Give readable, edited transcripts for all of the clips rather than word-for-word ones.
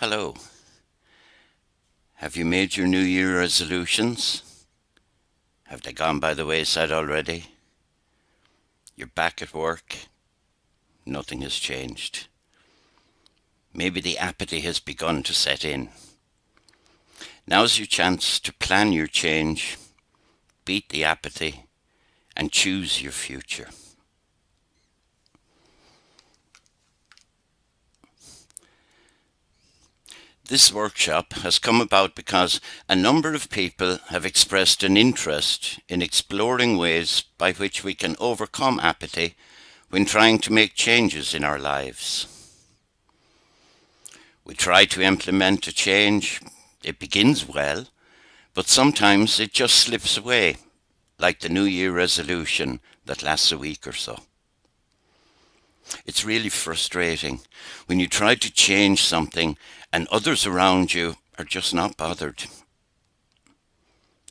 Hello. Have you made your New Year resolutions? Have they gone by the wayside already? You're back at work. Nothing has changed. Maybe the apathy has begun to set in. Now's your chance to plan your change, beat the apathy, and choose your future. This workshop has come about because a number of people have expressed an interest in exploring ways by which we can overcome apathy when trying to make changes in our lives. We try to implement a change, it begins well, but sometimes it just slips away, like the New Year resolution that lasts a week or so. It's really frustrating when you try to change something and others around you are just not bothered.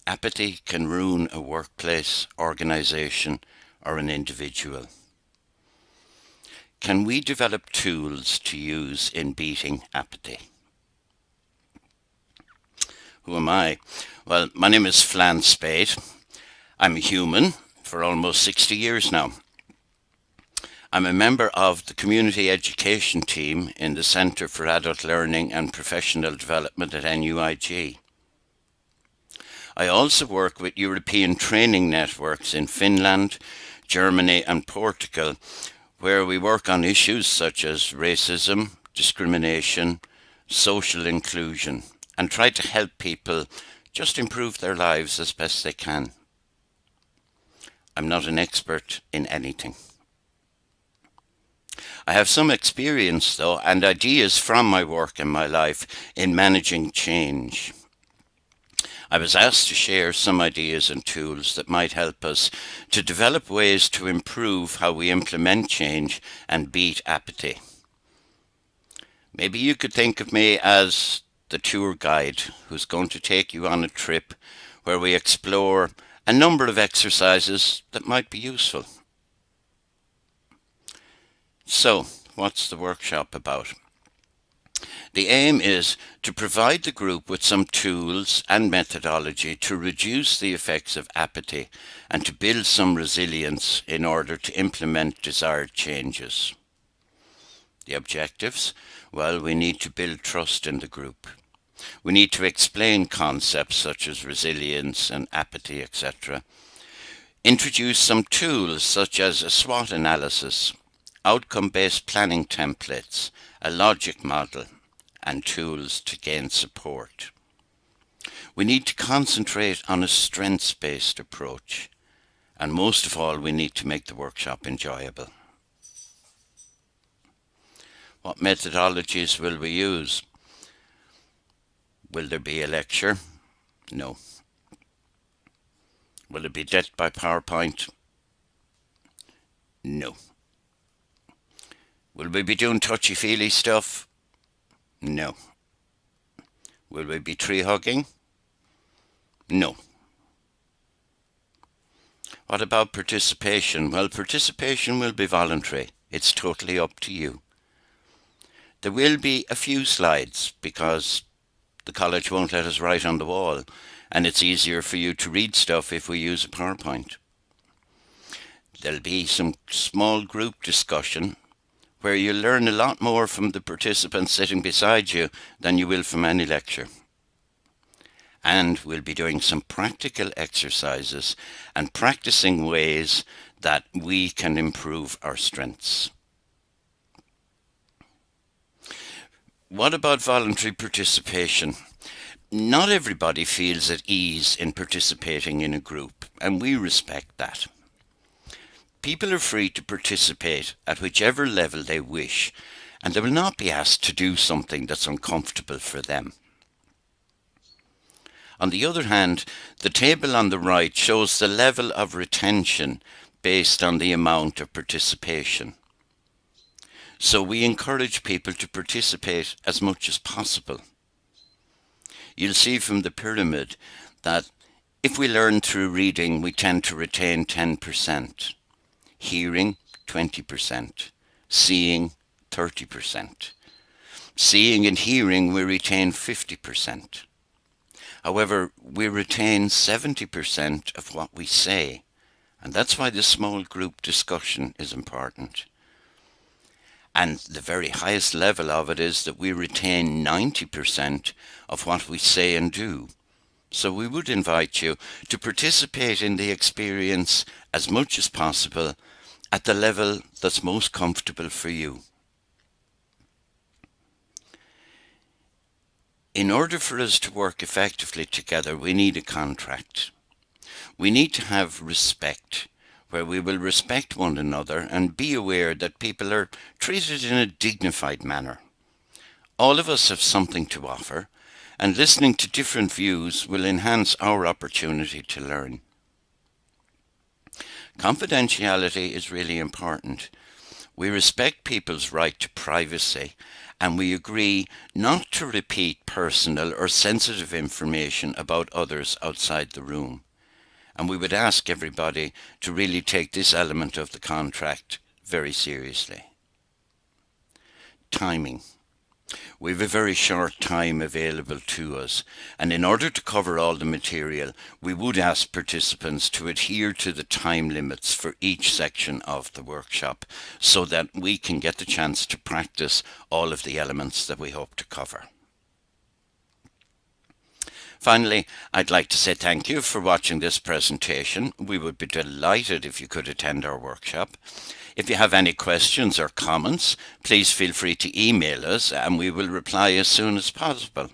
Apathy can ruin a workplace, organization, or an individual. Can we develop tools to use in beating apathy? Who am I? Well, my name is Flan Spade. I'm a human for almost 60 years now. I'm a member of the Community Education Team in the Centre for Adult Learning and Professional Development at NUIG. I also work with European training networks in Finland, Germany and Portugal, where we work on issues such as racism, discrimination, social inclusion, and try to help people just improve their lives as best they can. I'm not an expert in anything. I have some experience, though, and ideas from my work and my life in managing change. I was asked to share some ideas and tools that might help us to develop ways to improve how we implement change and beat apathy. Maybe you could think of me as the tour guide who's going to take you on a trip where we explore a number of exercises that might be useful. So, what's the workshop about? The aim is to provide the group with some tools and methodology to reduce the effects of apathy and to build some resilience in order to implement desired changes. The objectives? Well, we need to build trust in the group. We need to explain concepts such as resilience and apathy, etc. Introduce some tools such as a SWOT analysis, outcome-based planning templates, a logic model, and tools to gain support. We need to concentrate on a strengths-based approach, and most of all, we need to make the workshop enjoyable. What methodologies will we use? Will there be a lecture? No. Will it be death by PowerPoint? No. Will we be doing touchy-feely stuff? No. Will we be tree hugging? No. What about participation? Well, participation will be voluntary. It's totally up to you. There will be a few slides because the college won't let us write on the wall, and it's easier for you to read stuff if we use a PowerPoint. There'll be some small group discussion where you'll learn a lot more from the participants sitting beside you than you will from any lecture. And we'll be doing some practical exercises and practicing ways that we can improve our strengths. What about voluntary participation? Not everybody feels at ease in participating in a group, and we respect that. People are free to participate at whichever level they wish, and they will not be asked to do something that's uncomfortable for them. On the other hand, the table on the right shows the level of retention based on the amount of participation. So we encourage people to participate as much as possible. You'll see from the pyramid that if we learn through reading, we tend to retain 10%. Hearing, 20%. Seeing, 30%. Seeing and hearing, we retain 50%. However, we retain 70% of what we say, and that's why the small group discussion is important. And the very highest level of it is that we retain 90% of what we say and do. So we would invite you to participate in the experience as much as possible at the level that's most comfortable for you. In order for us to work effectively together, we need a contract. We need to have respect, where we will respect one another and be aware that people are treated in a dignified manner. All of us have something to offer, and listening to different views will enhance our opportunity to learn. Confidentiality is really important. We respect people's right to privacy, and we agree not to repeat personal or sensitive information about others outside the room. And we would ask everybody to really take this element of the contract very seriously. Timing. We have a very short time available to us, and in order to cover all the material, we would ask participants to adhere to the time limits for each section of the workshop so that we can get the chance to practice all of the elements that we hope to cover. Finally, I'd like to say thank you for watching this presentation. We would be delighted if you could attend our workshop. If you have any questions or comments, please feel free to email us and we will reply as soon as possible.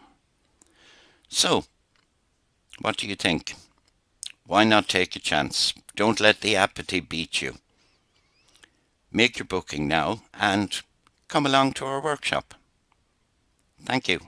So, what do you think? Why not take a chance? Don't let the apathy beat you. Make your booking now and come along to our workshop. Thank you.